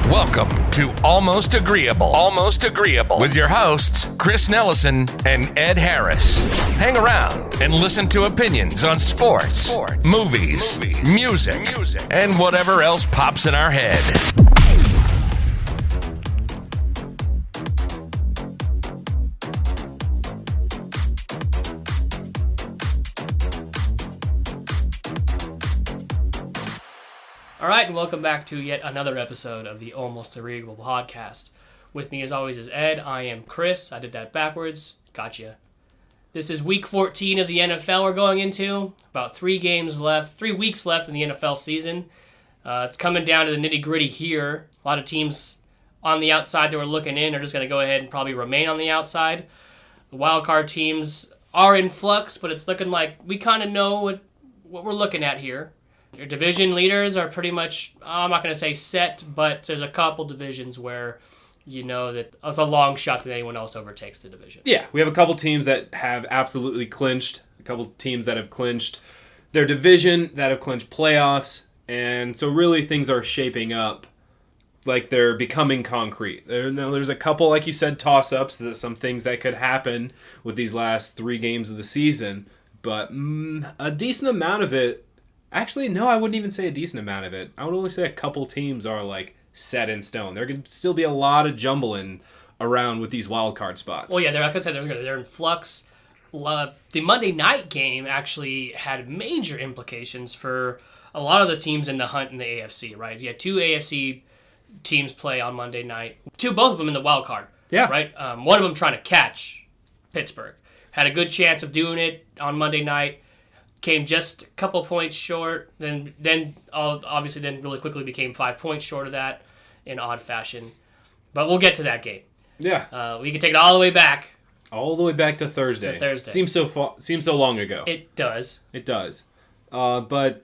Welcome to Almost Agreeable. Almost Agreeable. With your hosts, Chris Nellison and Ed Harris. Hang around and listen to opinions on sports, movies, music, and whatever else pops in our head. All right, and welcome back to yet another episode of the Almost Agreeable podcast. With me, as always, is Ed. I am Chris. I did that backwards. Gotcha. This is week 14 of the NFL we're going into. About 3 weeks left in the NFL season. It's coming down to the nitty-gritty here. A lot of teams on the outside that we're looking in are just going to go ahead and probably remain on the outside. The wild card teams are in flux, but it's looking like we kind of know what we're looking at here. Your division leaders are pretty much, I'm not going to say set, but there's a couple divisions where you know that it's a long shot that anyone else overtakes the division. Yeah, we have a couple teams that have absolutely clinched, a couple teams that have clinched their division, that have clinched playoffs, and so really things are shaping up like they're becoming concrete. There's a couple, like you said, toss-ups, there's some things that could happen with these last 3 games of the season, but a decent amount of it. Actually, no, I wouldn't even say a decent amount of it. I would only say a couple teams are like set in stone. There could still be a lot of jumbling around with these wild card spots. Well, yeah, like I said, they're in flux. The Monday night game actually had major implications for a lot of the teams in the hunt in the AFC, right? You had 2 AFC teams play on Monday night. Both of them in the wild card. Yeah. Right? One of them trying to catch Pittsburgh. Had a good chance of doing it on Monday night. Came just a couple points short, then really quickly became 5 points short of that in odd fashion. But we'll get to that game. Yeah. We can take it all the way back. All the way back to Thursday. Seems so long ago. It does. But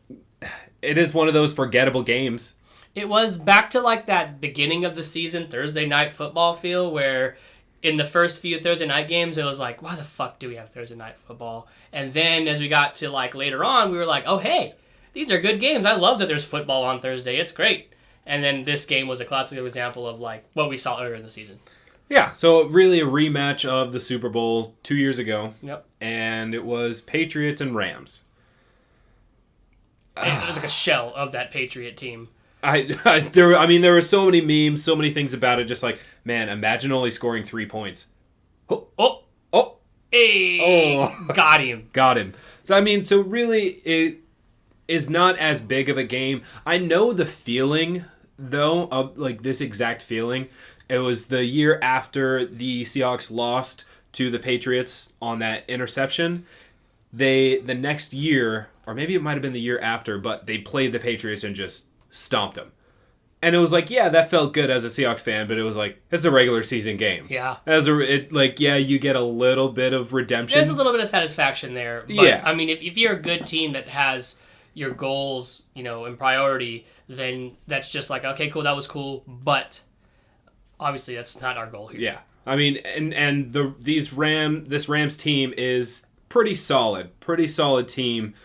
it is one of those forgettable games. It was back to like that beginning of the season Thursday night football feel where in the first few Thursday night games, it was like, why the fuck do we have Thursday night football? And then as we got to like later on, we were like, oh, hey, these are good games. I love that there's football on Thursday. It's great. And then this game was a classic example of like what we saw earlier in the season. Yeah, so really a rematch of the Super Bowl 2 years ago. Yep. And it was Patriots and Rams. It was like a shell of that Patriot team. There were so many memes, so many things about it. Just like, man, imagine only scoring 3 points. Hey, got him. Got him. So really, it is not as big of a game. I know the feeling, though, of like this exact feeling. It was the year after the Seahawks lost to the Patriots on that interception. The next year, or maybe it might have been the year after, but they played the Patriots and just stomped them. And it was like, yeah, that felt good as a Seahawks fan, but it was like, it's a regular season game. Yeah. You get a little bit of redemption. There's a little bit of satisfaction there. But, yeah. I mean, if you're a good team that has your goals, in priority, then that's just like, okay, cool, that was cool, but obviously that's not our goal here. Yeah. I mean, this Rams team is pretty solid team,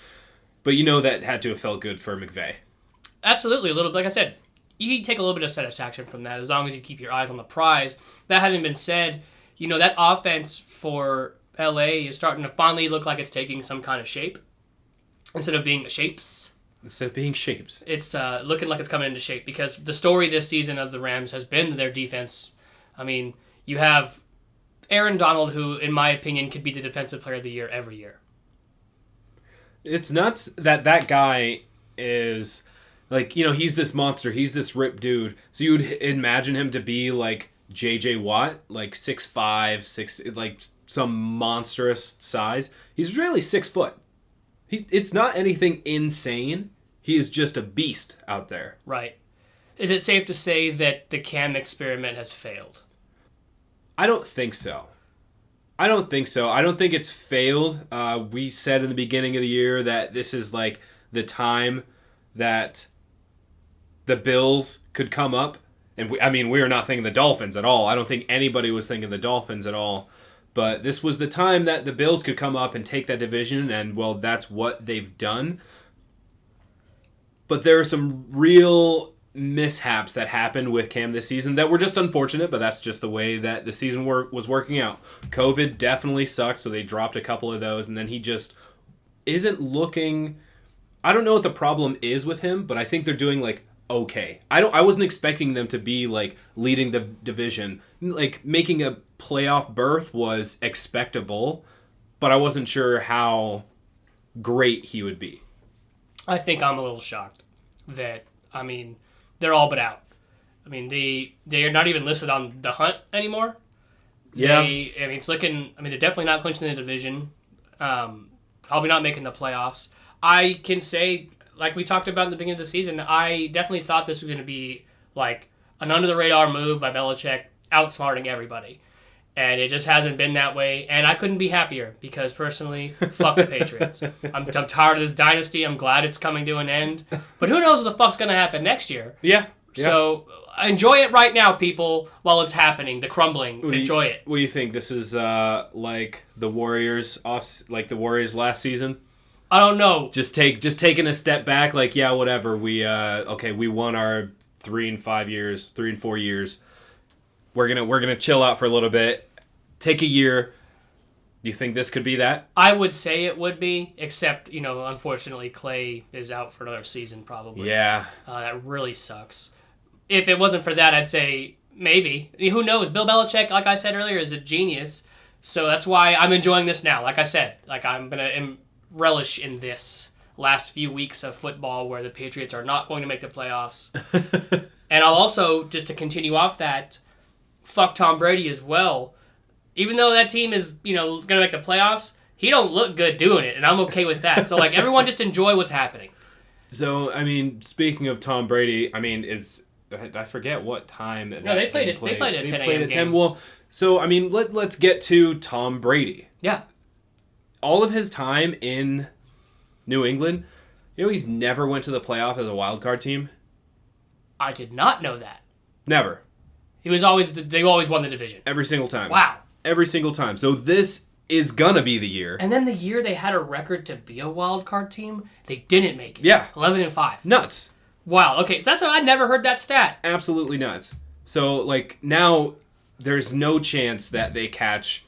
but that had to have felt good for McVay. Absolutely, a little. Like I said, you can take a little bit of satisfaction from that as long as you keep your eyes on the prize. That having been said, that offense for LA is starting to finally look like it's taking some kind of shape instead of being shapes. It's looking like it's coming into shape because the story this season of the Rams has been their defense. I mean, you have Aaron Donald, who, in my opinion, could be the defensive player of the year every year. It's nuts that guy is... like, he's this monster. He's this ripped dude. So you would imagine him to be like J.J. Watt, like 6'5", like some monstrous size. He's really 6 foot. It's not anything insane. He is just a beast out there. Right. Is it safe to say that the Cam experiment has failed? I don't think so. I don't think it's failed. We said in the beginning of the year that this is like the time that the Bills could come up. And we were not thinking the Dolphins at all. I don't think anybody was thinking the Dolphins at all. But this was the time that the Bills could come up and take that division, and, well, that's what they've done. But there are some real mishaps that happened with Cam this season that were just unfortunate, but that's just the way that the season was working out. COVID definitely sucked, so they dropped a couple of those, and then he just isn't looking... I don't know what the problem is with him, but I think they're doing, like, okay. I wasn't expecting them to be, like, leading the division. Like, making a playoff berth was expectable, but I wasn't sure how great he would be. I think I'm a little shocked that, I mean, they're all but out. I mean, they are not even listed on the hunt anymore. Yeah. It's looking, they're definitely not clinching the division. Probably not making the playoffs. I can say, like we talked about in the beginning of the season, I definitely thought this was going to be like an under-the-radar move by Belichick, outsmarting everybody. And it just hasn't been that way. And I couldn't be happier because, personally, fuck the Patriots. I'm tired of this dynasty. I'm glad it's coming to an end. But who knows what the fuck's going to happen next year. Yeah. So enjoy it right now, people, while it's happening, the crumbling. Enjoy it. What do you think? This is like the Warriors last season? I don't know. Just taking a step back, like, yeah, whatever. We won our 3 and 4 years. We're gonna chill out for a little bit. Take a year. Do you think this could be that? I would say it would be, except, unfortunately, Clay is out for another season probably. Yeah. That really sucks. If it wasn't for that, I'd say maybe. Who knows? Bill Belichick, like I said earlier, is a genius. So that's why I'm enjoying this now. Like I said, I'm going to relish in this last few weeks of football where the Patriots are not going to make the playoffs. And I'll also, just to continue off that, fuck Tom Brady as well. Even though that team is, going to make the playoffs, he don't look good doing it, and I'm okay with that. So, everyone just enjoy what's happening. So, speaking of Tom Brady, I forget what time. No, they played it. They played a 10 a.m. game. Well, so let's get to Tom Brady. Yeah. All of his time in New England, he's never went to the playoff as a wild card team. I did not know that. Never. They always won the division. Every single time. Wow. Every single time. So this is gonna be the year. And then the year they had a record to be a wild card team, they didn't make it. Yeah. 11-5. Nuts. Wow. Okay, so I never heard that stat. Absolutely nuts. So now there's no chance that they catch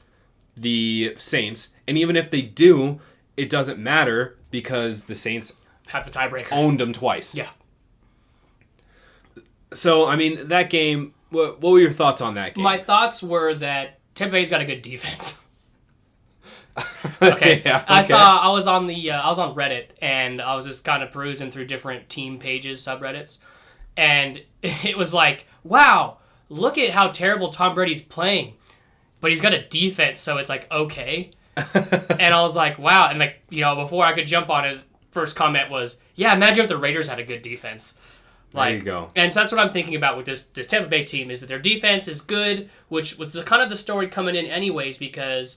the Saints, and even if they do, it doesn't matter because the Saints have the tiebreaker. Owned them twice. Yeah. So that game. What were your thoughts on that game? My thoughts were that Tampa Bay's got a good defense. Okay. Yeah, okay. I was on Reddit, and I was just kind of perusing through different team pages, subreddits, and it was like, wow, look at how terrible Tom Brady's playing, but he's got a defense, so it's like, okay. And I was like, wow, and before I could jump on it, first comment was, yeah, imagine if the Raiders had a good defense. There you go. And so that's what I'm thinking about with this Tampa Bay team, is that their defense is good, which was kind of the story coming in anyways, because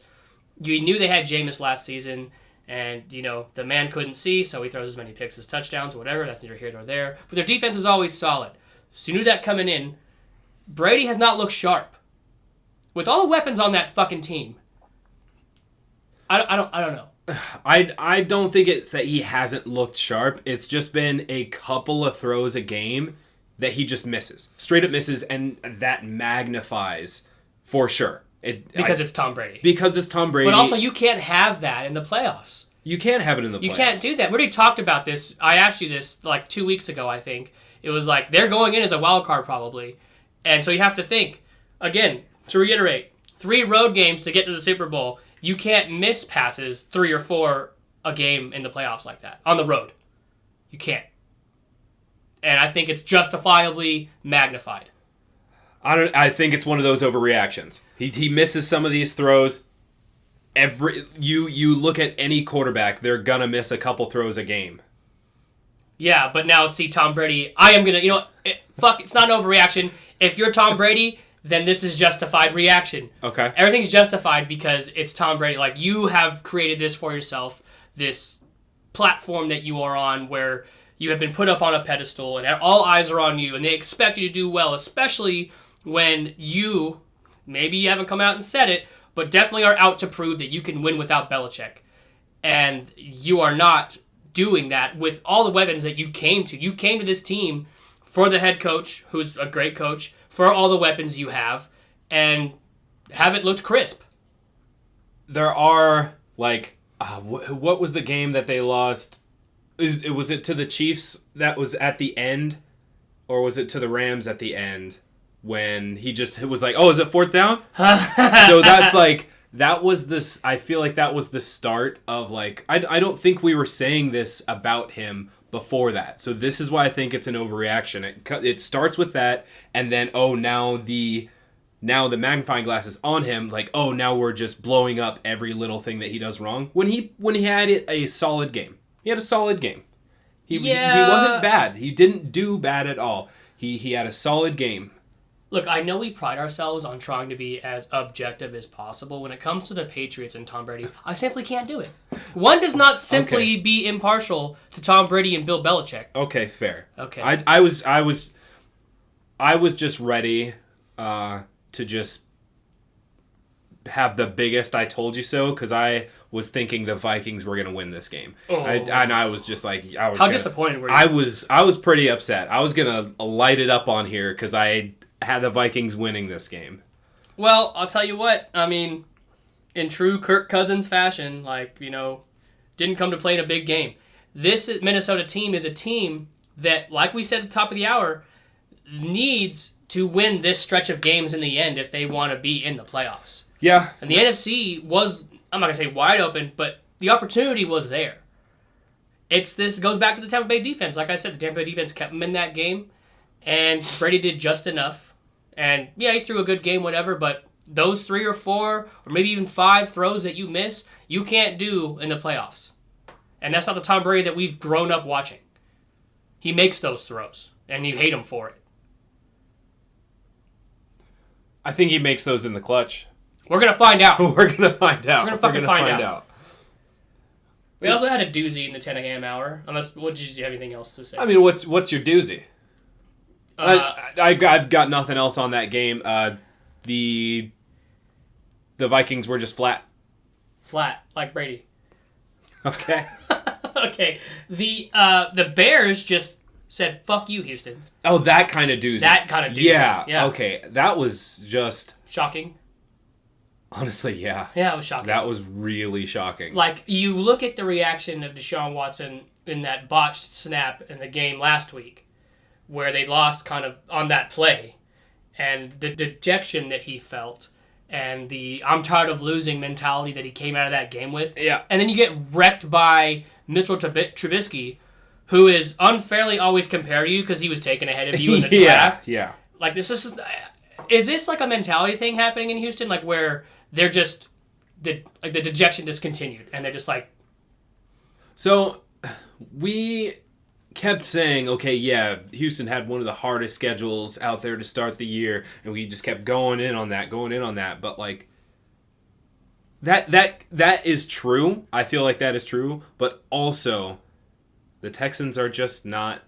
you knew they had Jameis last season, and, the man couldn't see, so he throws as many picks as touchdowns or whatever. That's neither here nor there. But their defense is always solid. So you knew that coming in. Brady has not looked sharp. With all the weapons on that fucking team, I don't know. I don't think it's that he hasn't looked sharp. It's just been a couple of throws a game that he just misses. Straight up misses, and that magnifies for sure. Because it's Tom Brady. Because it's Tom Brady. But also, you can't have that in the playoffs. You can't have it in the playoffs. You can't do that. We already talked about this. I asked you this 2 weeks ago, I think. It was like, they're going in as a wild card probably. And so you have to think, again, to reiterate, 3 road games to get to the Super Bowl. You can't miss passes 3 or 4 a game in the playoffs like that on the road. You can't. And I think it's justifiably magnified. I think it's one of those overreactions. He misses some of these throws. You look at any quarterback, they're gonna miss a couple throws a game. Yeah, but now see Tom Brady. I am gonna, it's not an overreaction. If you're Tom Brady, then this is justified reaction. Okay. Everything's justified because it's Tom Brady. You have created this for yourself, this platform that you are on where you have been put up on a pedestal and all eyes are on you and they expect you to do well, especially when maybe you haven't come out and said it, but definitely are out to prove that you can win without Belichick. And you are not doing that with all the weapons that you came to. You came to this team for the head coach, who's a great coach, for all the weapons you have, and haven't looked crisp. There are, like, what was the game that they lost? Was it to the Chiefs that was at the end? Or was it to the Rams at the end? When he just was like, oh, is it 4th down? So that's like, that was this, I feel like that was the start of like, I don't think we were saying this about him before that. So this is why I think it's an overreaction. It starts with that, and then, now the magnifying glass is on him, like, now we're just blowing up every little thing that he does wrong. When he had a solid game. He had a solid game. He wasn't bad. He didn't do bad at all. He had a solid game. Look, I know we pride ourselves on trying to be as objective as possible. When it comes to the Patriots and Tom Brady, I simply can't do it. One does not simply be impartial to Tom Brady and Bill Belichick. Okay, fair. Okay. I was just ready to just have the biggest I told you so, because I was thinking the Vikings were going to win this game. I was just like... How disappointed were you? I was pretty upset. I was going to light it up on here because I had the Vikings winning this game. Well, I'll tell you what. I mean, in true Kirk Cousins fashion, didn't come to play in a big game. This Minnesota team is a team that, like we said at the top of the hour, needs to win this stretch of games in the end if they want to be in the playoffs. Yeah. And the NFC was, I'm not going to say wide open, but the opportunity was there. This goes back to the Tampa Bay defense. Like I said, the Tampa Bay defense kept them in that game, and Brady did just enough. And, he threw a good game, whatever, but those 3 or 4 or maybe even 5 throws that you miss, you can't do in the playoffs. And that's not the Tom Brady that we've grown up watching. He makes those throws, and you hate him for it. I think he makes those in the clutch. We're going to find out. We're going to find out. We're going to find out. We also had a doozy in the 10 a.m. hour. Did you have anything else to say? I mean, what's your doozy? I've got nothing else on that game. The Vikings were just flat. Flat, like Brady. Okay. Okay. The Bears just said, fuck you, Houston. Oh, that kind of doozy. That kind of doozy. Yeah. Okay. That was just... shocking. Honestly, yeah. Yeah, it was shocking. That was really shocking. Like, you look at the reaction of Deshaun Watson in that botched snap in the game last week, where they lost kind of on that play, and the dejection that he felt, and the I'm tired of losing mentality that he came out of that game with. Yeah. And then you get wrecked by Mitchell Trubisky, who is unfairly always compared to you because he was taken ahead of you in the draft. Yeah. Like, is this like a mentality thing happening in Houston, like where they're just the dejection just continued, and they're just like... So we kept saying, okay, yeah, Houston had one of the hardest schedules out there to start the year, and we just kept going in on that, but like that is true. I feel like that is true, but also the Texans are just not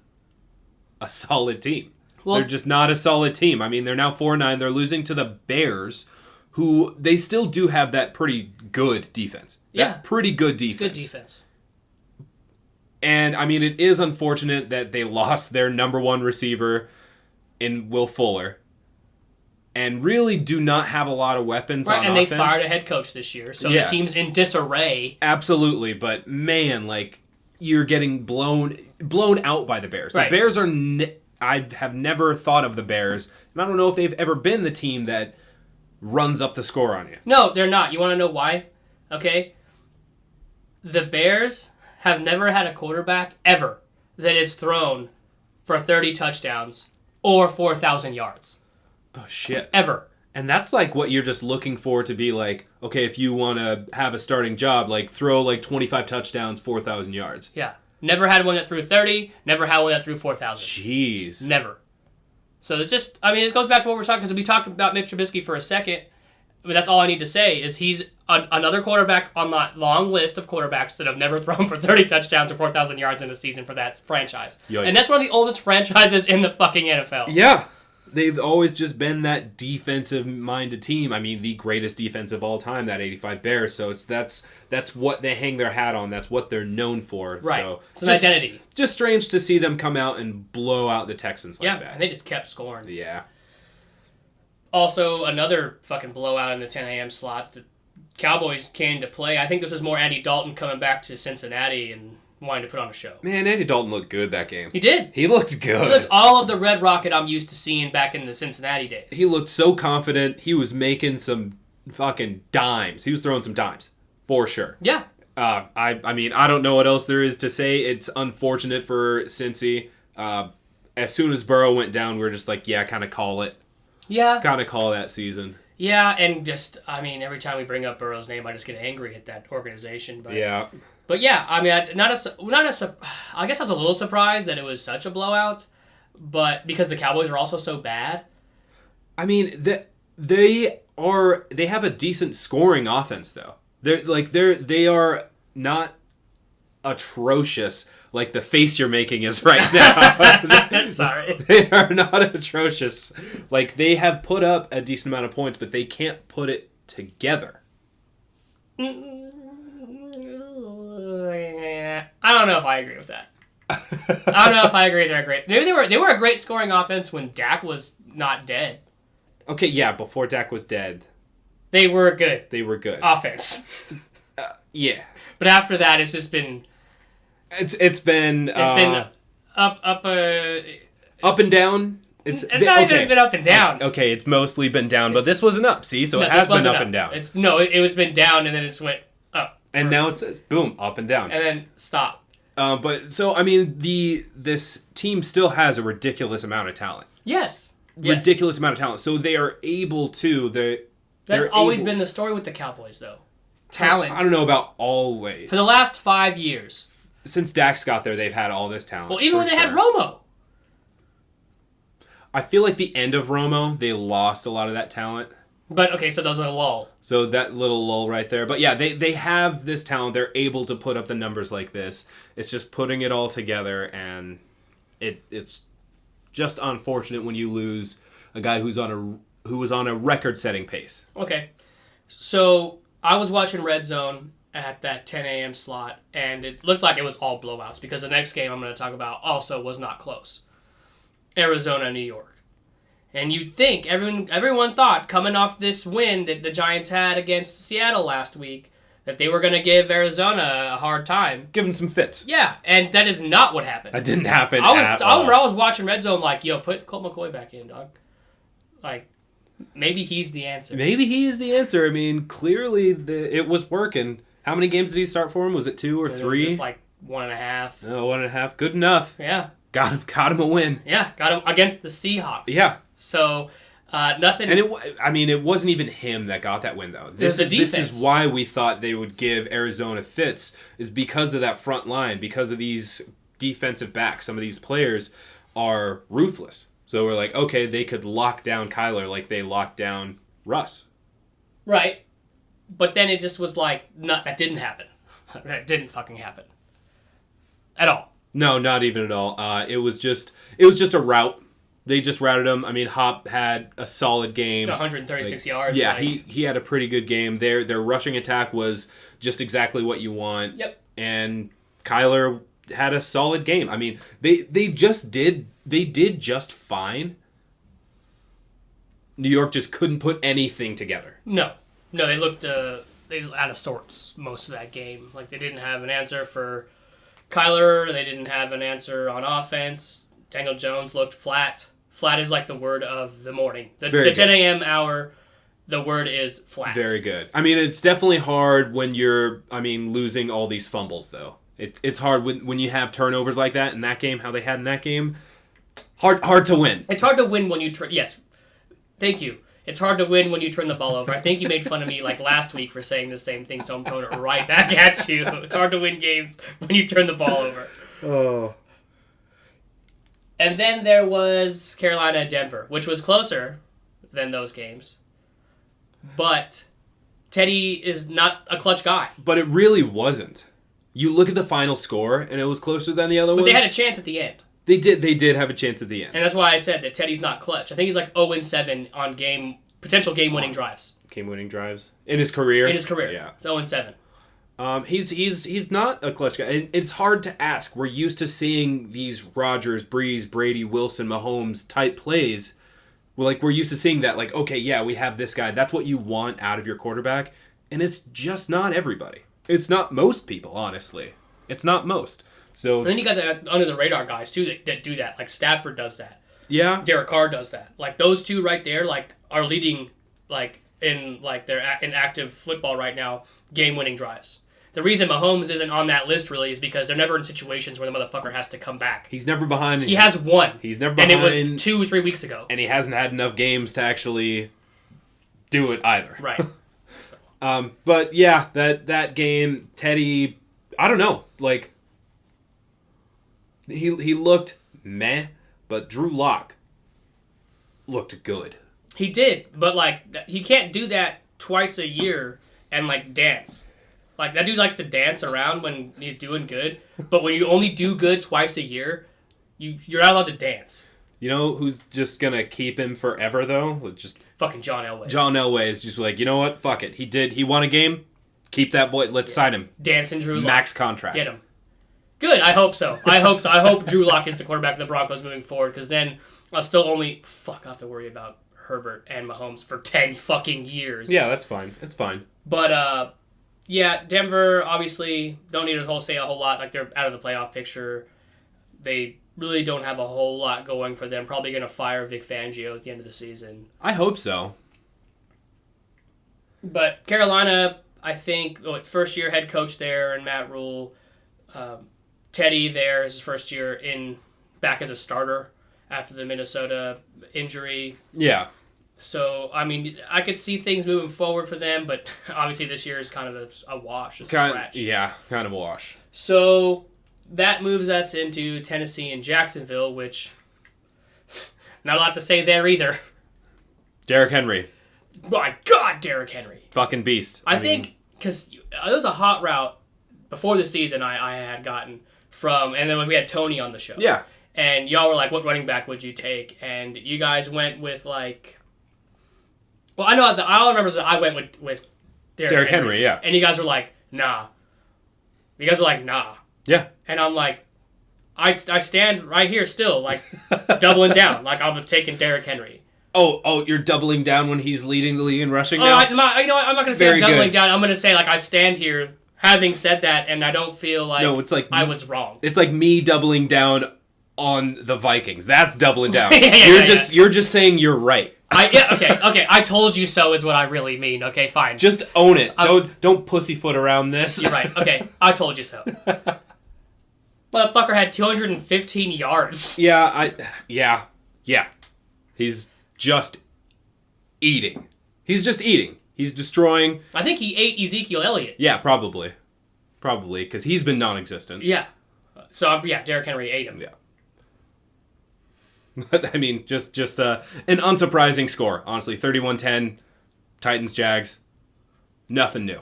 a solid team. Well, they're just not a solid team. I mean, they're now 4-9. They're losing to the Bears, who they still do have that pretty good defense. Pretty good defense. Good defense. And, I mean, it is unfortunate that they lost their number one receiver in Will Fuller and really do not have a lot of weapons on offense. And they fired a head coach this year, so the team's in disarray. Absolutely, but, man, like, you're getting blown out by the Bears. Right. The Bears are... I have never thought of the Bears, and I don't know if they've ever been the team that runs up the score on you. No, they're not. You want to know why? Okay? The Bears have never had a quarterback ever that is thrown for 30 touchdowns or 4,000 yards. Oh, shit. Ever. And that's like what you're just looking for to be like, okay, if you want to have a starting job, like throw like 25 touchdowns, 4,000 yards. Yeah. Never had one that threw 30, never had one that threw 4,000. Jeez. Never. So it just, I mean, it goes back to what we're talking, because we talked about Mitch Trubisky for a second, but that's all I need to say, is he's another quarterback on that long list of quarterbacks that have never thrown for 30 touchdowns or 4,000 yards in a season for that franchise. Yikes. And that's one of the oldest franchises in the fucking NFL. Yeah. They've always just been that defensive-minded team. I mean, the greatest defense of all time, that 85 Bears. So that's what they hang their hat on. That's what they're known for. Right. So it's an identity. Just strange to see them come out and blow out the Texans like that. Yeah, and they just kept scoring. Yeah. Also, another fucking blowout in the 10 a.m. slot. The Cowboys came to play. I think this was more Andy Dalton coming back to Cincinnati and wanting to put on a show. Man, Andy Dalton looked good that game. He did. He looked good. He looked all of the Red Rocket I'm used to seeing back in the Cincinnati days. He looked so confident. He was making some fucking dimes. He was throwing some dimes. For sure. Yeah. I mean, I don't know what else there is to say. It's unfortunate for Cincy. As soon as Burrow went down, we were just like, yeah, kind of call it. Yeah. Kind of call that season. Yeah, and just, I mean, every time we bring up Burrow's name, I just get angry at that organization. But Yeah. But yeah, I mean, I guess I was a little surprised that it was such a blowout, but because the Cowboys are also so bad. I mean, they have a decent scoring offense though. They are not atrocious like the face you're making is right now. Sorry. They are not atrocious. Like, they have put up a decent amount of points, but they can't put it together. I don't know if I agree with that. I don't know if I agree they're great. Maybe they were a great scoring offense when Dak was not dead. Okay, yeah, before Dak was dead. They were good. They were good. Offense. Yeah. But after that, it's just been... It's been up and down. It's not even been up and down. Okay, it's mostly been down, but this wasn't up. See, so it has been up and down. It was been down and then it's went up. And now it's boom, up and down. And then stop. But so I mean, this team still has a ridiculous amount of talent. Yes. Ridiculous amount of talent. So they are able to. That's always been the story with the Cowboys, though. Talent. I don't know about always. For the last 5 years. Since Dax got there, they've had all this talent. Well, even when they had Romo. I feel like the end of Romo, they lost a lot of that talent. But, okay, so those are a lull. So that little lull right there. But yeah, they have this talent. They're able to put up the numbers like this. It's just putting it all together, and it's just unfortunate when you lose a guy who was on a record-setting pace. Okay. So I was watching Red Zone at that 10 a.m. slot, and it looked like it was all blowouts because the next game I'm going to talk about also was not close. Arizona, New York. And you'd think, everyone thought, coming off this win that the Giants had against Seattle last week, that they were going to give Arizona a hard time. Give them some fits. Yeah, and that is not what happened. That didn't happen I all. was watching Red Zone like, yo, put Colt McCoy back in, dog. Like, maybe he's the answer. Maybe he is the answer. I mean, clearly it was working. How many games did he start for him? Was it 2 or 3? It was just like 1.5. Oh, 1.5. Good enough. Yeah. Got him a win. Yeah, got him against the Seahawks. Yeah. So, nothing... And it wasn't even him that got that win, though. This is why we thought they would give Arizona fits, is because of that front line, because of these defensive backs. Some of these players are ruthless. So we're like, okay, they could lock down Kyler like they locked down Russ. Right. But then it just was like, that didn't happen. That didn't fucking happen. At all. No, not even at all. It was just a route. They just routed him. I mean, Hop had a solid game. 136 yards. Yeah, he had a pretty good game. Their rushing attack was just exactly what you want. Yep. And Kyler had a solid game. I mean, they did just fine. New York just couldn't put anything together. No, they looked out of sorts most of that game. Like, they didn't have an answer for Kyler. They didn't have an answer on offense. Daniel Jones looked flat. Flat is like the word of the morning. The 10 a.m. hour, the word is flat. Very good. I mean, it's definitely hard when you're, losing all these fumbles, though. It's hard when you have turnovers like that in that game, how they had in that game. Hard to win. It's hard to win when you turn... Yes. Thank you. It's hard to win when you turn the ball over. I think you made fun of me like last week for saying the same thing, so I'm throwing it right back at you. It's hard to win games when you turn the ball over. Oh. And then there was Carolina-Denver, which was closer than those games. But Teddy is not a clutch guy. But it really wasn't. You look at the final score, and it was closer than the other ones. But they had a chance at the end. They did have a chance at the end. And that's why I said that Teddy's not clutch. I think he's like 0-7 on potential game-winning drives. Game-winning drives? In his career? In his career. Yeah. It's 0-7. He's not a clutch guy. And it's hard to ask. We're used to seeing these Rodgers, Breeze, Brady, Wilson, Mahomes type plays. We're used to seeing that. Like, okay, yeah, we have this guy. That's what you want out of your quarterback. And it's just not everybody. It's not most people, honestly. It's not most. So And then you got the under the radar guys too that do that. Like Stafford does that. yeah, Derek Carr does that. Like those two right there, like are leading like in active football right now, game-winning drives. The reason Mahomes isn't on that list really is because they're never in situations where the motherfucker has to come back. he's never behind. He has one. He's never behind. And it was 2 or 3 weeks ago. And he hasn't had enough games to actually do it either. Right. But yeah, that game, Teddy, I don't know. Like, he looked meh, but Drew Lock looked good. He did, but like he can't do that twice a year and like dance. Like that dude likes to dance around when he's doing good, but when you only do good twice a year, you're not allowed to dance. You know who's just gonna keep him forever though? Just Fucking John Elway. John Elway is just like, you know what? Fuck it. He won a game. Keep that boy. Let's sign him. Dancing Drew Lock. Max contract. Get him. Good. I hope so. I hope Drew Lock is the quarterback of the Broncos moving forward, because then I'll still only have to worry about Herbert and Mahomes for 10 fucking years. Yeah, that's fine. It's fine. But yeah, Denver obviously don't need to say a whole lot. Like they're out of the playoff picture. They really don't have a whole lot going for them. Probably going to fire Vic Fangio at the end of the season. I hope so. But Carolina, I think, first year head coach there, and Matt Rule. Teddy there is his first year back as a starter after the Minnesota injury. Yeah. So, I mean, I could see things moving forward for them, but obviously this year is kind of a wash, it's a scratch. Yeah, kind of a wash. So, that moves us into Tennessee and Jacksonville, which, not a lot to say there either. Derrick Henry. My God, Derrick Henry. Fucking beast. I think, because it was a hot route before the season I had gotten from, and then when we had Tony on the show. Yeah. And y'all were like, what running back would you take? And you guys went with like... Well, I know I remember that I went with Derrick Henry, yeah. And you guys were like, nah. You guys were like, nah. Yeah. And I'm like, I stand right here still, like, doubling down. Like, I'm taking Derrick Henry. Oh, you're doubling down when he's leading the league in rushing now? I'm not going to say I'm doubling down. I'm going to say, like, I stand here having said that, and I don't feel like, I was wrong. It's like me doubling down on the Vikings. That's doubling down. Yeah, You're just saying you're right. Okay. I told you so is what I really mean. Okay, fine. Just own it. Don't pussyfoot around this. You're right. Okay, I told you so. Motherfucker had 215 yards. Yeah. He's just eating. He's destroying. I think he ate Ezekiel Elliott. Yeah, probably, because he's been non-existent. Yeah. So Derrick Henry ate him. Yeah. But I mean, just an unsurprising score, honestly. 31-10, Titans, Jags. Nothing new.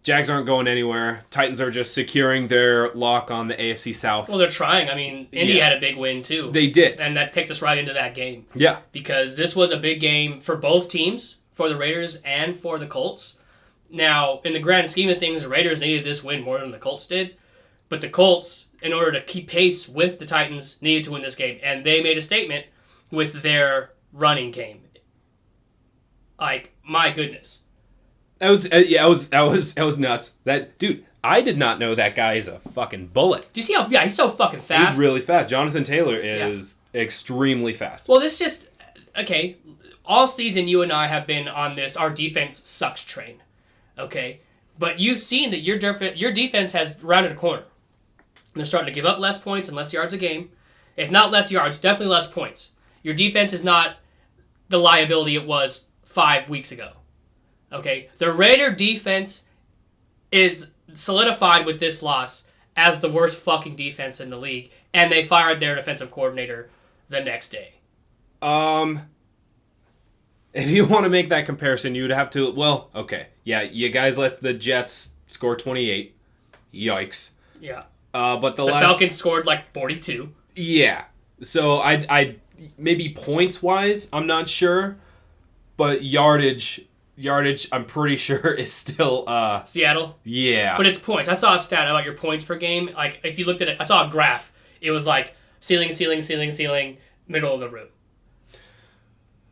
Jags aren't going anywhere. Titans are just securing their lock on the AFC South. Well, they're trying. I mean, Indy had a big win, too. They did. And that takes us right into that game. Yeah. Because this was a big game for both teams, for the Raiders and for the Colts. Now, in the grand scheme of things, the Raiders needed this win more than the Colts did. But the Colts, in order to keep pace with the Titans, needed to win this game. And they made a statement with their running game. Like, my goodness. That was nuts. That dude, I did not know that guy is a fucking bullet. Do you see how? Yeah, he's so fucking fast. He's really fast. Jonathan Taylor is extremely fast. Well, this just okay. All season, you and I have been on this. Our defense sucks train. Okay, but you've seen that your defense has rounded a corner. They're starting to give up less points and less yards a game. If not less yards, definitely less points. Your defense is not the liability it was 5 weeks ago. Okay, the Raider defense is solidified with this loss as the worst fucking defense in the league, and they fired their defensive coordinator the next day. If you want to make that comparison, you'd have to, well, okay. Yeah, you guys let the Jets score 28. Yikes. Yeah. But the Falcons scored like 42. Yeah. So I maybe points wise, I'm not sure, but yardage, I'm pretty sure is still Seattle. Yeah. But it's points. I saw a stat about your points per game. Like if you looked at it, I saw a graph. It was like ceiling, middle of the room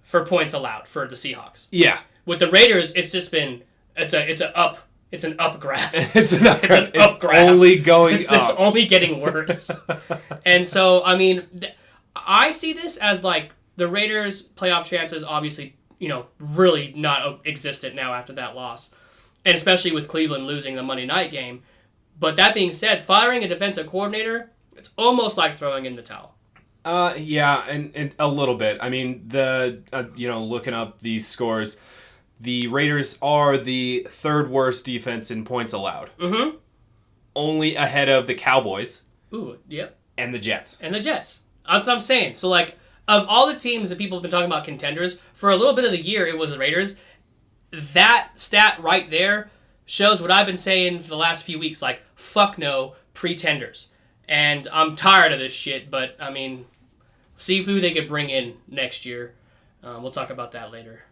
for points allowed for the Seahawks. Yeah. With the Raiders, it's just been it's an up graph. It's an up graph. It's up graph. Only going up. It's only getting worse. And so, I mean, I see this as like the Raiders' playoff chances, obviously, really not existent now after that loss, and especially with Cleveland losing the Monday night game. But that being said, firing a defensive coordinator, it's almost like throwing in the towel. Yeah, and a little bit. I mean, looking up these scores, the Raiders are the third worst defense in points allowed. Mm-hmm. Only ahead of the Cowboys. Ooh, yep. And the Jets. That's what I'm saying. So, like, of all the teams that people have been talking about contenders, for a little bit of the year, it was the Raiders. That stat right there shows what I've been saying for the last few weeks. Like, fuck no, pretenders. And I'm tired of this shit, but, I mean, see who they could bring in next year. We'll talk about that later.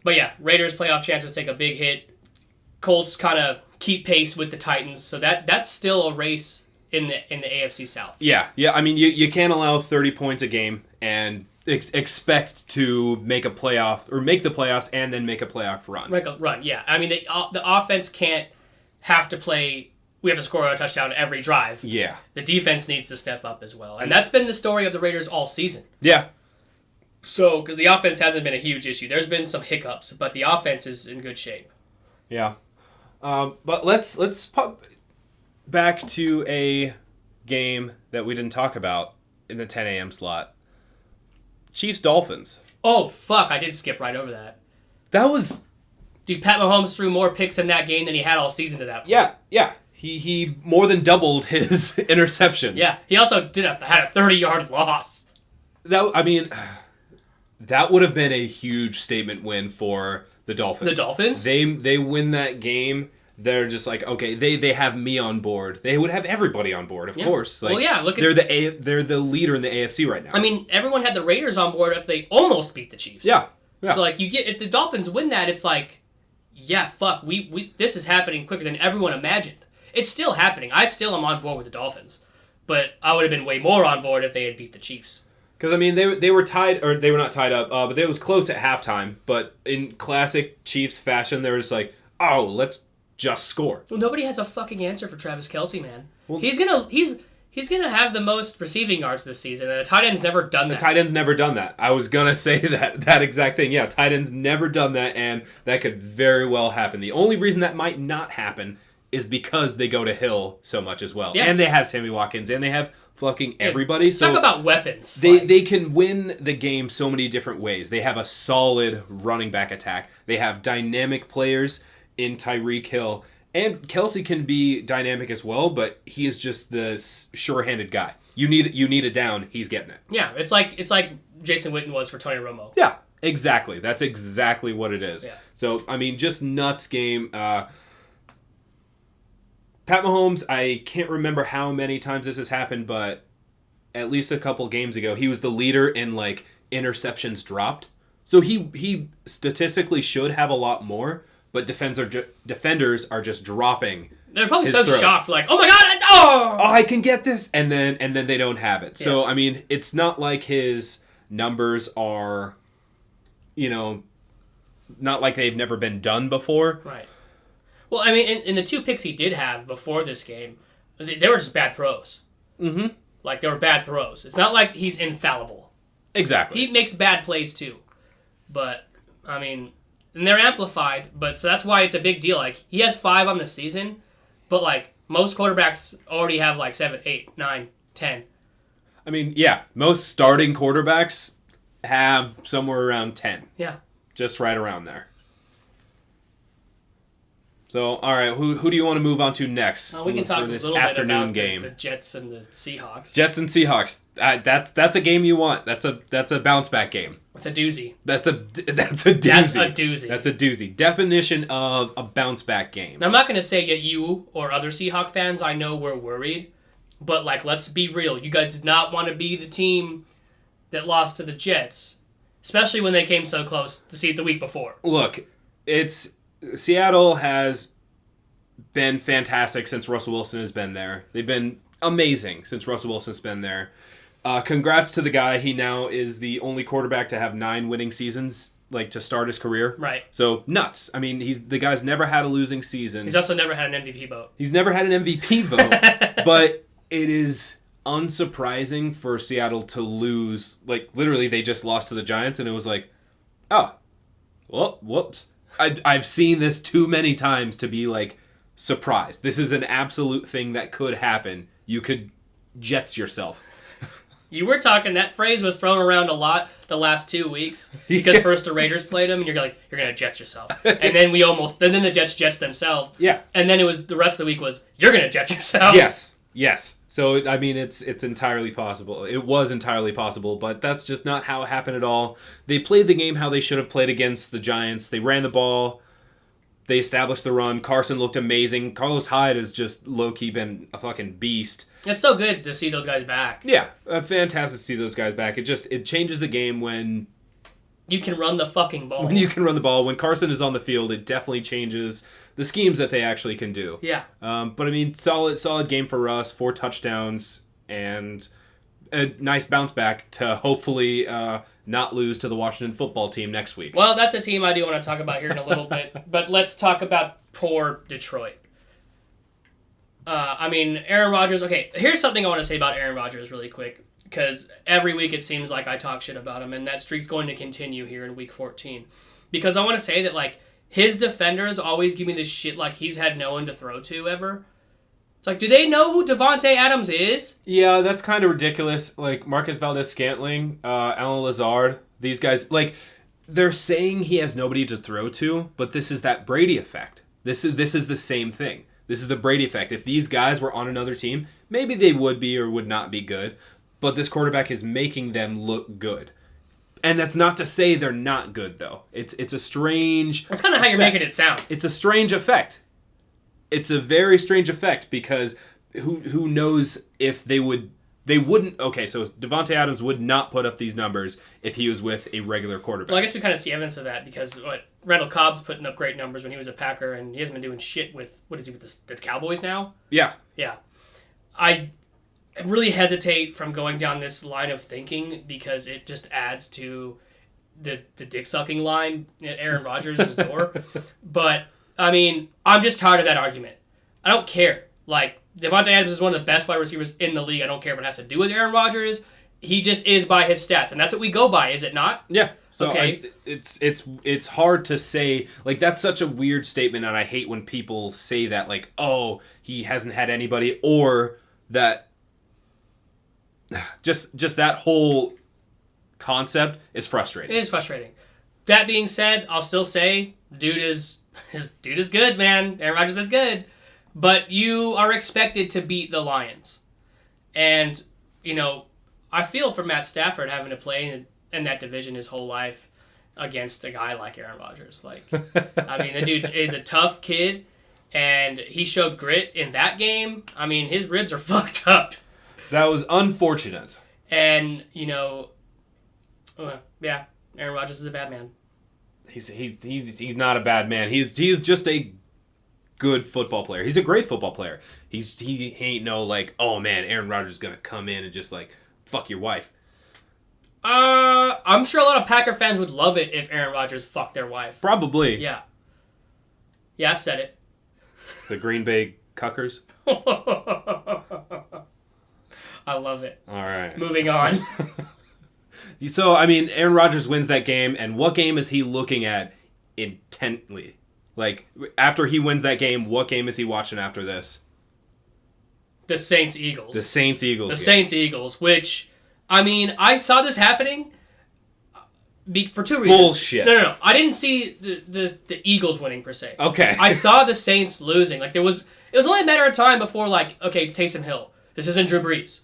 But yeah, Raiders' playoff chances take a big hit. Colts kind of keep pace with the Titans, so that's still a race in the AFC South. Yeah. I mean, you can't allow 30 points a game and expect to make a playoff or make the playoffs and then make a playoff run. Make a run, yeah. I mean, the offense can't have to play. We have to score a touchdown every drive. Yeah. The defense needs to step up as well, and that's been the story of the Raiders all season. Yeah. So, because the offense hasn't been a huge issue. There's been some hiccups, but the offense is in good shape. Yeah. But let's pop back to a game that we didn't talk about in the 10 a.m. slot. Chiefs-Dolphins. Oh, fuck. I did skip right over that. That was... Dude, Pat Mahomes threw more picks in that game than he had all season to that point. Yeah. He more than doubled his interceptions. Yeah. He also had a 30-yard loss. That would have been a huge statement win for the Dolphins. The Dolphins? They win that game. They're just like, okay, they have me on board. They would have everybody on board, of course. Like, well, yeah, they're the leader in the AFC right now. I mean, everyone had the Raiders on board if they almost beat the Chiefs. Yeah. So like if the Dolphins win that, it's like, yeah, fuck, we this is happening quicker than everyone imagined. It's still happening. I still am on board with the Dolphins, but I would have been way more on board if they had beat the Chiefs. Because, I mean, they were tied, or they were not tied up, but it was close at halftime. But in classic Chiefs fashion, they were just like, oh, let's just score. Well, nobody has a fucking answer for Travis Kelce, man. Well, he's gonna have the most receiving yards this season, and a tight end's never done that. The tight end's never done that. I was gonna say that exact thing. Yeah, tight end's never done that, and that could very well happen. The only reason that might not happen is because they go to Hill so much as well. Yeah. And they have Sammy Watkins, and they have fucking everybody. So talk about weapons. They can win the game so many different ways. They have a solid running back attack. They have dynamic players in Tyreek Hill. And Kelce can be dynamic as well, but he is just the sure-handed guy. You need a down, he's getting it. Yeah, it's like Jason Witten was for Tony Romo. Yeah, exactly. That's exactly what it is. Yeah. So, I mean, just nuts game. Pat Mahomes, I can't remember how many times this has happened, but at least a couple games ago, he was the leader in, like, interceptions dropped. So he statistically should have a lot more, but defenders are just dropping. They're probably so shocked, like, oh my god, I can get this, and then they don't have it. Yeah. So, I mean, it's not like his numbers are, not like they've never been done before. Right. Well, I mean, in the two picks he did have before this game, they were just bad throws. Mm-hmm. Like, they were bad throws. It's not like he's infallible. Exactly. He makes bad plays, too. But, I mean, and they're amplified, but so that's why it's a big deal. Like, he has 5 on the season, but, like, most quarterbacks already have, like, 7, 8, 9, 10. I mean, yeah, most starting quarterbacks have somewhere around 10. Yeah. Just right around there. So, all right, who do you want to move on to next? We can talk a little bit about the Jets and the Seahawks. Jets and Seahawks. That's a game you want. That's a bounce back game. It's a doozy. That's a doozy. That's a doozy. Definition of a bounce back game. Now, I'm not going to say that you or other Seahawk fans I know were worried, But, like, let's be real. You guys did not want to be the team that lost to the Jets, especially when they came so close to see it the week before. Look, Seattle has been fantastic since Russell Wilson has been there. They've been amazing since Russell Wilson's been there. Congrats to the guy. He now is the only quarterback to have 9 winning seasons, like, to start his career. Right. So, nuts. I mean, the guy's never had a losing season. He's also never had an MVP vote. He's never had an MVP vote. But it is unsurprising for Seattle to lose. Like, literally, they just lost to the Giants, and it was like, oh, well, whoops. I've seen this too many times to be, like, surprised. This is an absolute thing that could happen. You could Jets yourself. You were talking, that phrase was thrown around a lot the last 2 weeks, because first the Raiders played them, and you're like, you're going to Jets yourself. And then then the Jets themselves. Yeah. And then it was, the rest of the week was, you're going to Jets yourself. Yes. So, I mean, it's entirely possible. It was entirely possible, but that's just not how it happened at all. They played the game how they should have played against the Giants. They ran the ball. They established the run. Carson looked amazing. Carlos Hyde has just low-key been a fucking beast. It's so good to see those guys back. Yeah, fantastic to see those guys back. It changes the game when you can run the fucking ball. When you can run the ball. When Carson is on the field, it definitely changes the schemes that they actually can do. Yeah. But I mean, solid game for Russ, 4 touchdowns, and a nice bounce back to hopefully not lose to the Washington football team next week. Well, that's a team I do want to talk about here in a little bit, but let's talk about poor Detroit. I mean, Aaron Rodgers, okay, here's something I want to say about Aaron Rodgers really quick, because every week it seems like I talk shit about him, and that streak's going to continue here in week 14. Because I want to say that, like, his defenders always give me this shit like he's had no one to throw to ever. It's like, do they know who Devontae Adams is? Yeah, that's kind of ridiculous. Like, Marcus Valdez-Scantling, Alan Lazard, these guys, like, they're saying he has nobody to throw to, but this is that Brady effect. This is the same thing. This is the Brady effect. If these guys were on another team, maybe they would be or would not be good, but this quarterback is making them look good. And that's not to say they're not good, though. It's a strange... That's kind of how you're making it sound. It's a strange effect. It's a very strange effect because who knows if they wouldn't... Okay, so Devontae Adams would not put up these numbers if he was with a regular quarterback. Well, I guess we kind of see evidence of that because Randall Cobb's putting up great numbers when he was a Packer, and he hasn't been doing shit with... What is he, with the Cowboys now? Yeah. Yeah. I really hesitate from going down this line of thinking because it just adds to the dick-sucking line at Aaron Rodgers' door. But, I mean, I'm just tired of that argument. I don't care. Like, Devontae Adams is one of the best wide receivers in the league. I don't care if it has to do with Aaron Rodgers. He just is by his stats, and that's what we go by, is it not? Yeah. So okay. It's hard to say. Like, that's such a weird statement, and I hate when people say that, like, oh, he hasn't had anybody, or that just that whole concept is frustrating. It is frustrating. That being said, I'll still say dude is good, man. Aaron Rodgers is good. But you are expected to beat the Lions. And, you know, I feel for Matt Stafford having to play in that division his whole life against a guy like Aaron Rodgers. Like, I mean, the dude is a tough kid, and he showed grit in that game. I mean, his ribs are fucked up. That was unfortunate. And, you know, yeah, Aaron Rodgers is a bad man. He's not a bad man. He's just a good football player. He's a great football player. He ain't no like, oh man, Aaron Rodgers is gonna come in and just like fuck your wife. I'm sure a lot of Packer fans would love it if Aaron Rodgers fucked their wife. Probably. Yeah. Yeah, I said it. The Green Bay Cuckers. I love it. All right. Moving on. So, I mean, Aaron Rodgers wins that game, and what game is he looking at intently? Like, after he wins that game, what game is he watching after this? The Saints-Eagles. The Saints-Eagles. The Saints-Eagles, which, I mean, I saw this happening for two reasons. Bullshit. No. I didn't see the Eagles winning, per se. Okay. I saw the Saints losing. Like, it was only a matter of time before, like, okay, Taysom Hill. This isn't Drew Brees.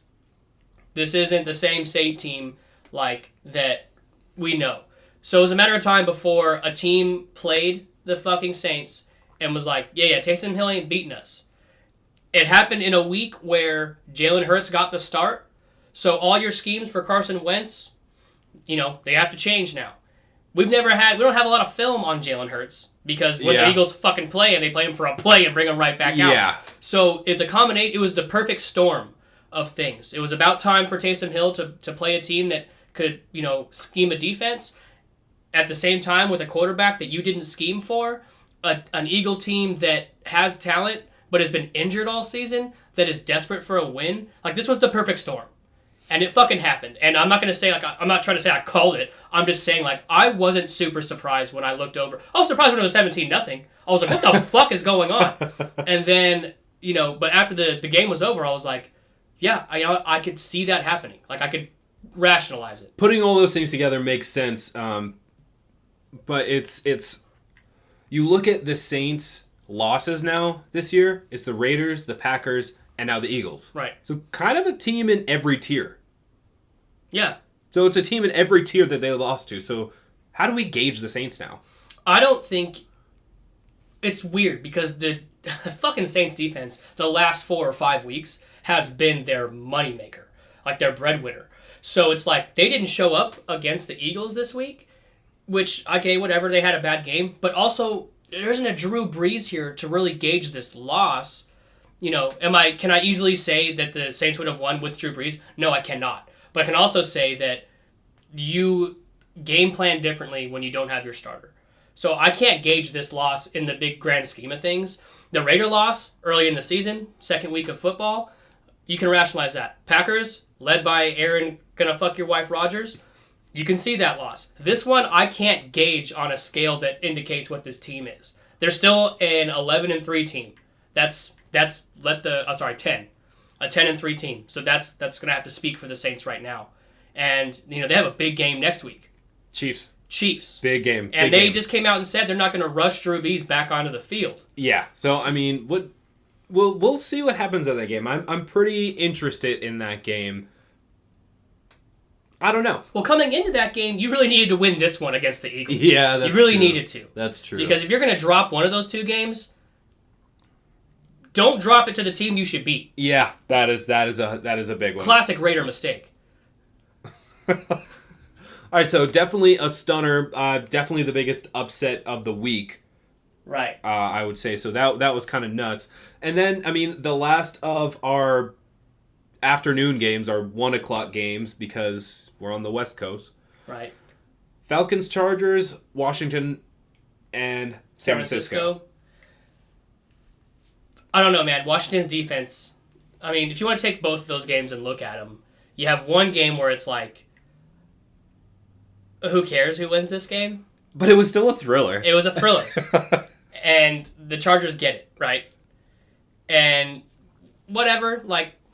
This isn't the same Saint team, like, that we know. So it was a matter of time before a team played the fucking Saints and was like, yeah, Taysom Hill ain't beating us. It happened in a week where Jalen Hurts got the start. So all your schemes for Carson Wentz, they have to change now. We don't have a lot of film on Jalen Hurts because when the Eagles fucking play and they play him for a play and bring him right back out. Yeah. So it's a combination. It was the perfect storm of things. It was about time for Taysom Hill to play a team that could, scheme a defense at the same time with a quarterback that you didn't scheme for, an Eagle team that has talent but has been injured all season, that is desperate for a win. Like, this was the perfect storm. And it fucking happened. And I'm not going to say, I'm not trying to say I called it. I'm just saying, I wasn't super surprised when I looked over. I was surprised when it was 17-0. I was like, what the fuck is going on? And then, but after the game was over, I was like, yeah, I could see that happening. I could rationalize it. Putting all those things together makes sense. But it's you look at the Saints' losses now this year. It's the Raiders, the Packers, and now the Eagles. Right. So kind of a team in every tier. Yeah. So it's a team in every tier that they lost to. So how do we gauge the Saints now? I don't think... It's weird because the fucking Saints defense the last 4 or 5 weeks has been their moneymaker. Their breadwinner. So it's they didn't show up against the Eagles this week, which, okay, whatever, they had a bad game. But also, there isn't a Drew Brees here to really gauge this loss. Can I easily say that the Saints would have won with Drew Brees? No, I cannot. But I can also say that you game plan differently when you don't have your starter. So I can't gauge this loss in the big grand scheme of things. The Raider loss early in the season, second week of football, you can rationalize that. Packers, led by Aaron gonna fuck your wife Rodgers, you can see that loss. This one I can't gauge on a scale that indicates what this team is. They're still an 11-3 team. That's 10. A 10-3 team. So that's gonna have to speak for the Saints right now. And they have a big game next week. Chiefs. Big game. And they just came out and said they're not gonna rush Drew Brees back onto the field. Yeah. So we'll see what happens at that game. I'm pretty interested in that game. I don't know. Well, coming into that game, you really needed to win this one against the Eagles. Yeah, that's You really true. needed to. That's true. Because if you're going to drop one of those 2 games, don't drop it to the team you should beat. Yeah, that is a big one. Classic Raider mistake. All right, so definitely a stunner. Definitely the biggest upset of the week. Right. I would say so. That was kind of nuts. And then the last of our afternoon games are 1:00 games because we're on the West Coast. Right. Falcons, Chargers, Washington, and San Francisco. I don't know, man. Washington's defense. If you want to take both of those games and look at them, you have one game where it's who cares who wins this game? But it was still a thriller. It was a thriller. And the Chargers get it, right? And whatever,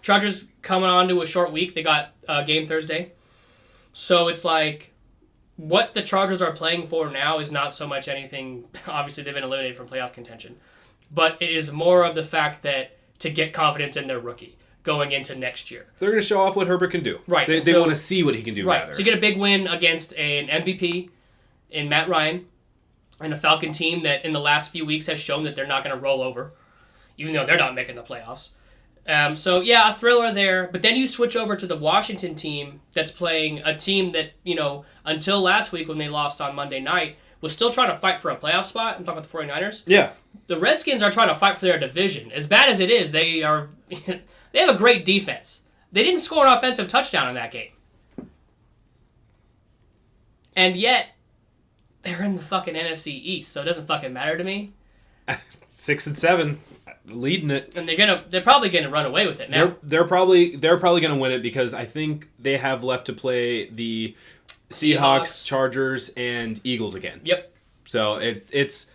Chargers coming on to a short week. They got a game Thursday. So it's what the Chargers are playing for now is not so much anything. Obviously, they've been eliminated from playoff contention. But it is more of the fact that to get confidence in their rookie going into next year. They're going to show off what Herbert can do. Right. They want to see what he can do, right. rather. So you get a big win against an MVP in Matt Ryan and a Falcon team that in the last few weeks has shown that they're not going to roll over, even though they're not making the playoffs. So, yeah, a thriller there. But then you switch over to the Washington team that's playing a team that, until last week when they lost on Monday night, was still trying to fight for a playoff spot. I'm talking about the 49ers. Yeah. The Redskins are trying to fight for their division. As bad as it is, they have a great defense. They didn't score an offensive touchdown in that game. And yet, they're in the fucking NFC East, so it doesn't fucking matter to me. 6-7. Leading it, and they're probably gonna run away with it now. They're probably gonna win it because I think they have left to play the Seahawks, Chargers, and Eagles again. Yep. So it's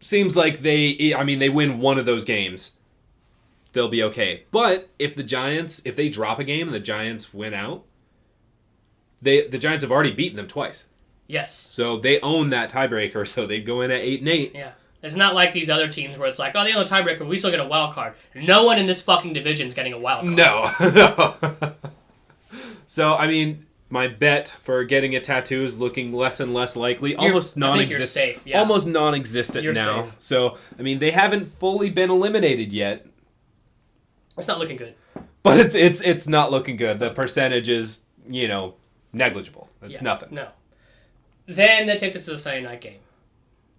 seems like they win one of those games, they'll be okay. But if they drop a game and the Giants win out, the Giants have already beaten them twice. Yes. So they own that tiebreaker. So they go in at 8-8. Yeah. It's not like these other teams where it's they own the tiebreaker, we still get a wild card. No one in this fucking division is getting a wild card. No. So, my bet for getting a tattoo is looking less and less likely. Almost non-existent. I think you're safe, yeah. Almost non-existent You're now. safe. So, they haven't fully been eliminated yet. It's not looking good. But it's not looking good. The percentage is, negligible. It's nothing. No. Then that takes us to the Sunday night game.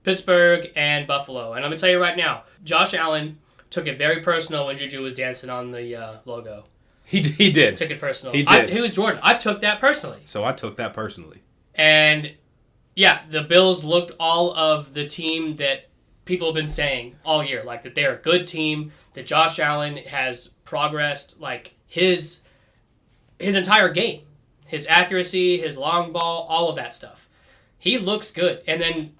Pittsburgh and Buffalo. And I'm going to tell you right now, Josh Allen took it very personal when Juju was dancing on the logo. He did. Took it personal. He did. He was Jordan. I took that personally. So I took that personally. And, yeah, the Bills looked all of the team that people have been saying all year. Like, that they're a good team, that Josh Allen has progressed, like, his entire game. His accuracy, his long ball, all of that stuff. He looks good. And then,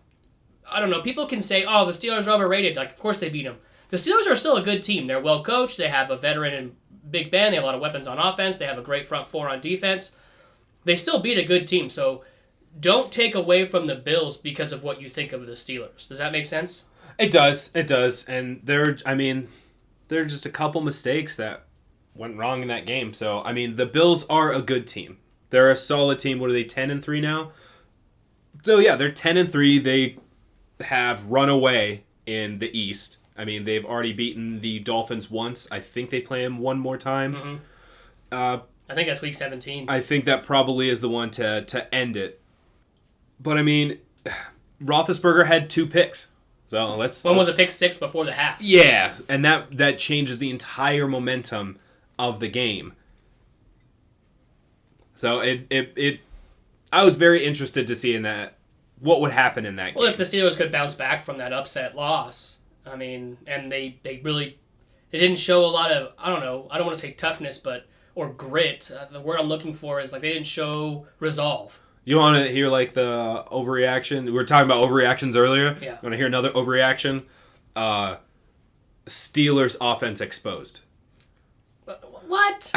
I don't know, people can say, oh, the Steelers are overrated. Like, of course they beat them. The Steelers are still a good team. They're well coached. They have a veteran in Big Ben. They have a lot of weapons on offense. They have a great front four on defense. They still beat a good team. So don't take away from the Bills because of what you think of the Steelers. Does that make sense? It does. It does. And there are just a couple mistakes that went wrong in that game. So, the Bills are a good team. They're a solid team. What are they, 10-3 now? So, yeah, they're 10-3. They have run away in the East. They've already beaten the Dolphins once. I think they play them one more time. Mm-hmm. I think that's week 17. I think that probably is the one to end it. But, Roethlisberger had 2 picks. So One was a pick 6 before the half. Yeah, and that changes the entire momentum of the game. So I was very interested to see in that what would happen in that game. Well, if the Steelers could bounce back from that upset loss, and they didn't show a lot of, I don't want to say toughness, or grit. The word I'm looking for is like they didn't show resolve. You want to hear like the overreaction? We were talking about overreactions earlier. Yeah. You want to hear another overreaction? Steelers offense exposed. What?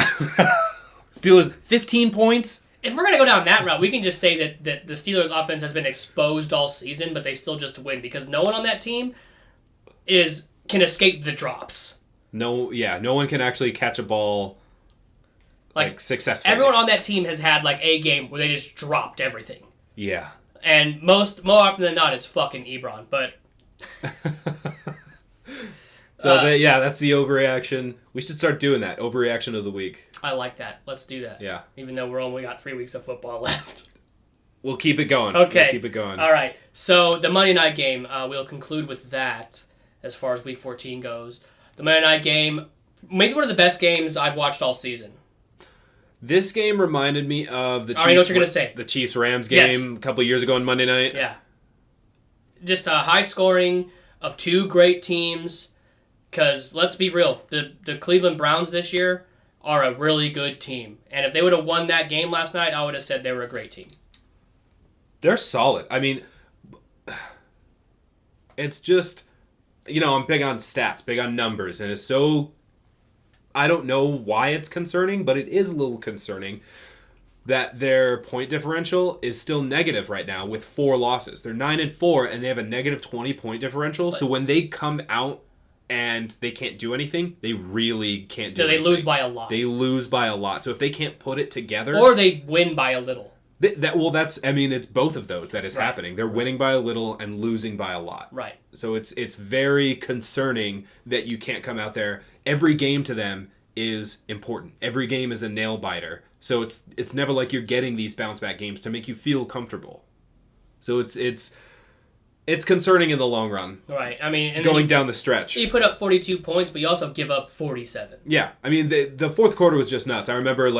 Steelers 15 points. If we're gonna go down that route, we can just say that the Steelers offense has been exposed all season, but they still just win because no one on that team can escape the drops. No one can actually catch a ball like successfully. Everyone on that team has had like a game where they just dropped everything. Yeah. And more often than not, it's fucking Ebron. But so that's the overreaction. We should start doing that overreaction of the week. I like that. Let's do that. Yeah. Even though we're only got 3 weeks of football left. We'll keep it going. Okay. We'll keep it going. All right. So the Monday night game, we'll conclude with that as far as Week 14 goes. The Monday night game, maybe one of the best games I've watched all season. This game reminded me of the Chiefs. I know what you're going to say. The Chiefs-Rams game Yes. a couple of years ago on Monday night. Yeah. Just a high scoring of 2 great teams. Because let's be real, the Cleveland Browns this year are a really good team. And if they would have won that game last night, I would have said they were a great team. They're solid. It's just, I'm big on stats, big on numbers, and it's so, I don't know why it's concerning, but it is a little concerning that their point differential is still negative right now with 4 losses. They're 9-4, and they have a negative 20 point differential. So when they come out and they can't do anything, they really can't do anything. They lose by a lot. They lose by a lot. So if they can't put it together, or they win by a little. It's both of those that is happening. They're winning by a little and losing by a lot. Right. So it's very concerning that you can't come out there. Every game to them is important. Every game is a nail biter. So it's never like you're getting these bounce back games to make you feel comfortable. So it's concerning in the long run. Right. And going down the stretch. You put up 42 points, but you also give up 47. Yeah. The fourth quarter was just nuts. I remember,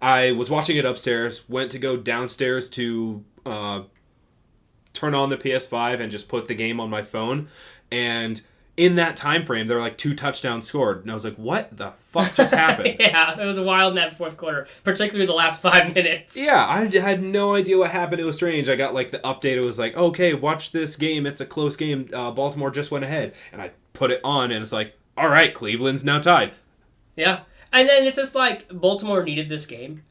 I was watching it upstairs, went to go downstairs to turn on the PS5 and just put the game on my phone. And in that time frame, there were 2 touchdowns scored. And I was like, what the fuck just happened? Yeah, it was wild in that fourth quarter, particularly the last 5 minutes. Yeah, I had no idea what happened. It was strange. I got the update. It was like, okay, watch this game. It's a close game. Baltimore just went ahead. And I put it on and it's like, all right, Cleveland's now tied. Yeah. And then it's just Baltimore needed this game.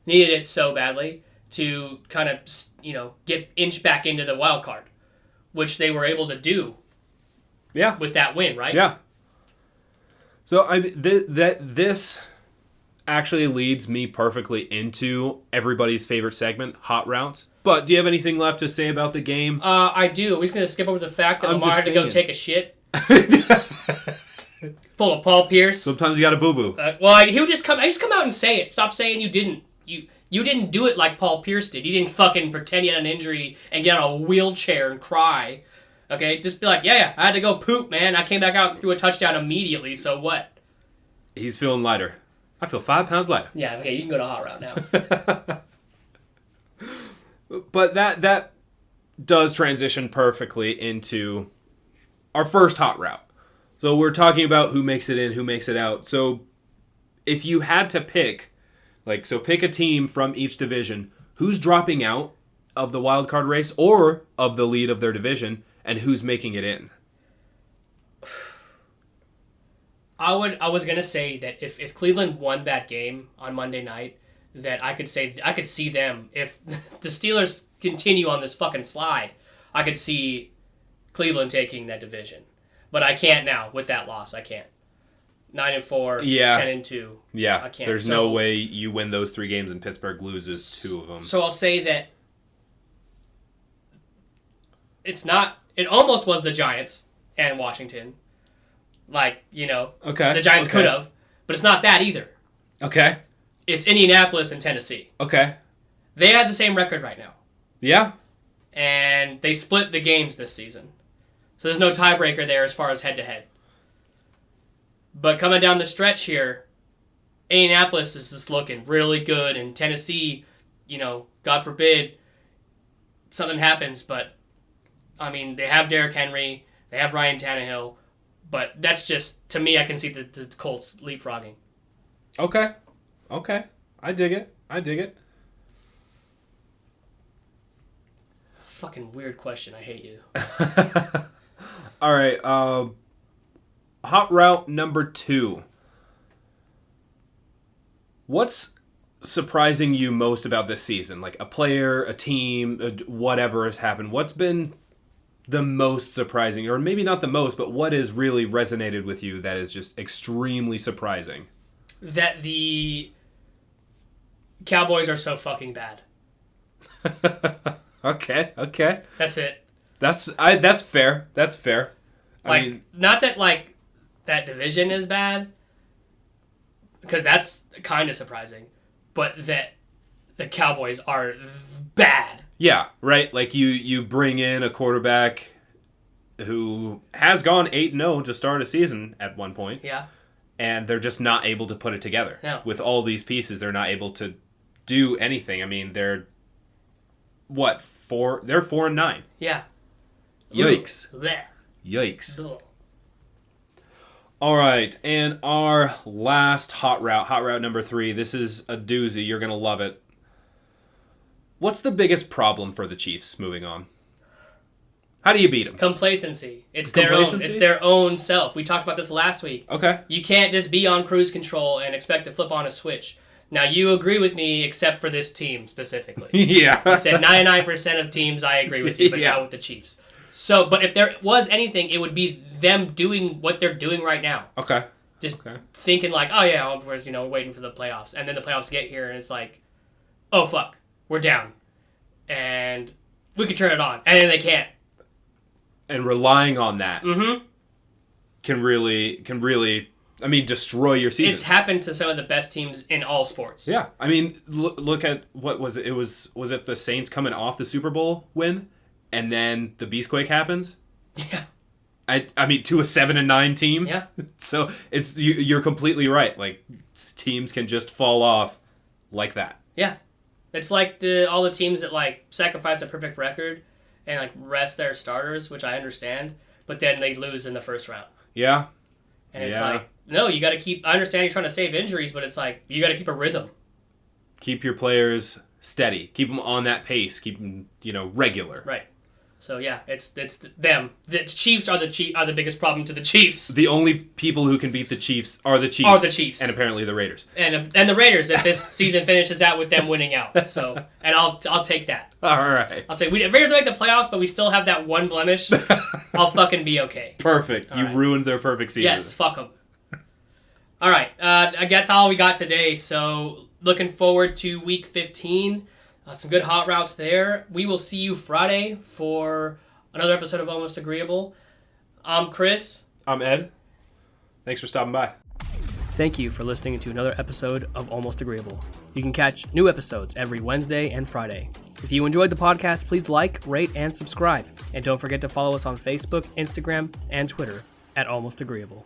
Needed it so badly to kind of, get inch back into the wild card, which they were able to do. Yeah. With that win, right? Yeah. So this actually leads me perfectly into everybody's favorite segment, Hot Routes. But do you have anything left to say about the game? I do. We're just going to skip over the fact that Lamar had to go take a shit. Pull a Paul Pierce. Sometimes you got to boo-boo. He would just come out and say it. Stop saying you didn't. You didn't do it like Paul Pierce did. You didn't fucking pretend you had an injury and get on a wheelchair and cry. Okay? Just be like, yeah, I had to go poop, man. I came back out and threw a touchdown immediately, so what? He's feeling lighter. I feel 5 pounds lighter. Yeah, okay, you can go to hot route now. But that does transition perfectly into our first hot route. So we're talking about who makes it in, who makes it out. So if you had to pick, pick a team from each division, who's dropping out of the wild card race or of the lead of their division, and who's making it in? I was gonna say that if Cleveland won that game on Monday night, that I could see them, if the Steelers continue on this fucking slide, I could see Cleveland taking that division. But I can't now with that loss. I can't. 9-4, 10-2. Yeah, I can't. There's no way you win those 3 games and Pittsburgh loses 2 of them. So I'll say that it's not. It almost was the Giants and Washington. Okay. The Giants could have, but it's not that either. Okay. It's Indianapolis and Tennessee. Okay. They have the same record right now. Yeah. And they split the games this season. So there's no tiebreaker there as far as head-to-head. But coming down the stretch here, Indianapolis is just looking really good. And Tennessee, God forbid something happens. But, I mean, they have Derrick Henry. They have Ryan Tannehill. But that's just, to me, I can see the Colts leapfrogging. Okay. I dig it. Fucking weird question. I hate you. All right. Hot route number 2. What's surprising you most about this season? Like a player, a team, whatever has happened. What's been the most surprising? Or maybe not the most, but what has really resonated with you that is just extremely surprising? That the Cowboys are so fucking bad. Okay. That's it. That's fair. I mean, not that that division is bad, because that's kind of surprising, but that the Cowboys are bad. Yeah, right. Like you bring in a quarterback who has gone 8-0 to start a season at one point. Yeah. And they're just not able to put it together. No. With all these pieces, they're not able to do anything. I mean, they're 4? They're 4-9. Yeah. Yikes. Blech. Yikes. Ugh. All right, and our last hot route number 3. This is a doozy. You're gonna love it. What's the biggest problem for the Chiefs moving on? How do you beat them? Complacency. It's Complacency? their own. It's their own self. We talked about this last week. Okay. You can't just be on cruise control and expect to flip on a switch. Now, you agree with me except for this team specifically. Yeah. You said 99% of teams I agree with you, but Yeah. not with the Chiefs. So, but if there was anything, it would be them doing what they're doing right now. Okay. Just thinking like, oh yeah, I was, waiting for the playoffs. And then the playoffs get here and it's like, oh fuck, we're down. And we could turn it on. And then they can't. And relying on that Mm-hmm. can really, destroy your season. It's happened to some of the best teams in all sports. Yeah. I mean, look at what was it? Was it the Saints coming off the Super Bowl win? And then the Beastquake happens? Yeah. I mean, to a 7-9 team? Yeah. So it's you're completely right. Like, teams can just fall off like that. Yeah. It's like all the teams that, sacrifice a perfect record and, rest their starters, which I understand, but then they lose in the first round. Yeah. And it's no, you got to keep... I understand you're trying to save injuries, but it's you got to keep a rhythm. Keep your players steady. Keep them on that pace. Keep them, regular. Right. So, yeah, it's them. The Chiefs are the biggest problem to the Chiefs. The only people who can beat the Chiefs are the Chiefs. And apparently the Raiders. And the Raiders, if this season finishes out with them winning out. So, and I'll take that. All right. I'll take if Raiders make the playoffs, but we still have that one blemish, I'll fucking be okay. Perfect. You ruined their perfect season. Yes, fuck them. All right, that's all we got today. So, looking forward to Week 15. Some good hot routes there. We will see you Friday for another episode of Almost Agreeable. I'm Chris. I'm Ed. Thanks for stopping by. Thank you for listening to another episode of Almost Agreeable. You can catch new episodes every Wednesday and Friday. If you enjoyed the podcast, please like, rate, and subscribe. And don't forget to follow us on Facebook, Instagram, and Twitter at Almost Agreeable.